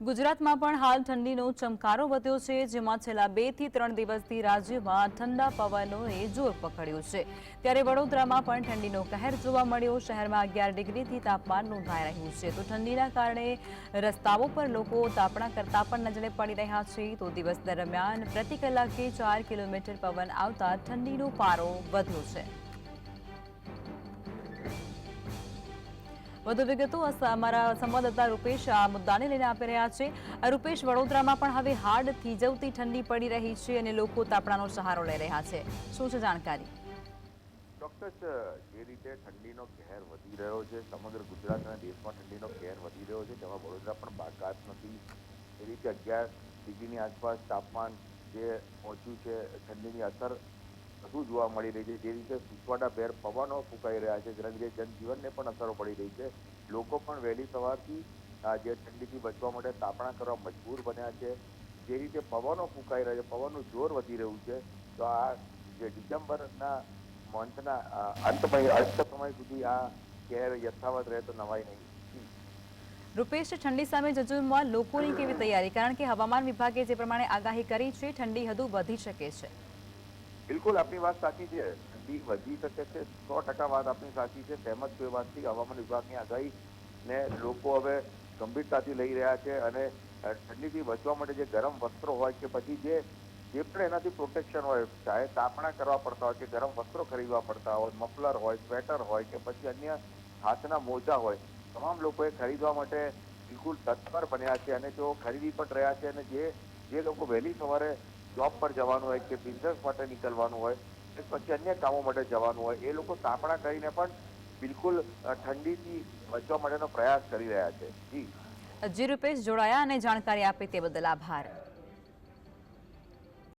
ગુજરાતમાં પણ હાલ ઠંડીનો ચમકારો વધ્યો છે, જેમાં છેલ્લા 2 થી 3 દિવસથી રાજ્યમાં ઠંડા પવનોએ જોર પકડ્યું છે। ત્યારે વડોદરામાં પણ ઠંડીનો કહેર જોવા મળ્યો। શહેરમાં 11 ડિગ્રીથી તાપમાન નોંધાઈ રહ્યું છે। તો ઠંડીના કારણે રસ્તાઓ પર લોકો તાપણા કરતા પણ નજરે પડી રહ્યા છે। તો દિવસ દરમિયાન પ્રતિ કલાકે 4 કિલોમીટર પવન આવતા ઠંડીનો પારો વધ્યો છે। વધુ વિગતો અમારા સંવાદદાતા રૂપેશ આ મુદ્દાને લઈને આપી રહ્યા છે। રૂપેશ, વડોદરામાં પણ હવે હાડ થીજવતી ઠંડી પડી રહી છે અને લોકો તાપણાનો સહારો લઈ રહ્યા છે। શું છે જાણકારી? ચોક્કસ જે રીતે ઠંડીનો કહેર વધી રહ્યો છે, સમગ્ર ગુજરાત અને દેશમાં ઠંડીનો કહેર વધી રહ્યો છે, તેમાં વડોદરા પણ બાકાત નથી। એ રીતે 11 ડિગ્રીની આસપાસ તાપમાન જે પહોંચ્યું છે, ઠંડીની અસર વધુ જોવા મળી રહી છે। જે રીતે સુસવાટાભેર પવનો ફૂંકાઈ રહ્યા છે, જેના લીધે જનજીવનને પણ અસરો પડી રહી છે। લોકો પણ વહેલી સવારથી જે ઠંડીથી બચવા માટે તાપણા કરવા મજબૂર બન્યા છે। જે રીતે પવનો ફૂંકાઈ રહ્યા છે, પવનનું જોર વધી રહ્યું છે, તો આ જે ડિસેમ્બરના મંથના અંત સમય સુધી આ કહેર યથાવત રહે તો નવાઈ નહીં। રૂપેશ, ઠંડી સામે જજુમવા લોકોની કેવી તૈયારી? કારણ કે હવામાન વિભાગે જે પ્રમાણે આગાહી કરી છે, ઠંડી હજુ વધી શકે છે। બિલકુલ આપની વાત સાચી છે, ઠંડી વધી શકે છે, 100% વાત આપની સાચી છે। સહેમત છું એ વાતથી। હવામાન વિભાગની આગાહીને લોકો હવે ગંભીરતાથી લઈ રહ્યા છે અને ઠંડીથી બચવા માટે જે ગરમ વસ્ત્રો હોય કે પછી જે પણ એનાથી પ્રોટેક્શન હોય, ચાહે તાપણા કરવા પડતા હોય કે ગરમ વસ્ત્રો ખરીદવા પડતા હોય, મફલર હોય, સ્વેટર હોય કે પછી અન્ય હાથના મોજા હોય, તમામ લોકોએ ખરીદવા માટે બિલકુલ તત્પર બન્યા છે અને તેઓ ખરીદી પણ રહ્યા છે। અને જે લોકો વહેલી સવારે જોબ પર જવાનું હોય કે બિઝનેસ માટે નીકળવાનું હોય કે પછી અન્ય કામો માટે જવાનું હોય, એ લોકો તાપણા કરીને પણ બિલકુલ ઠંડીથી બચવા માટેનો પ્રયાસ કરી રહ્યા છે। જી રૂપેશ, જોડાયા અને જાણકારી આપી તે બદલ આભાર।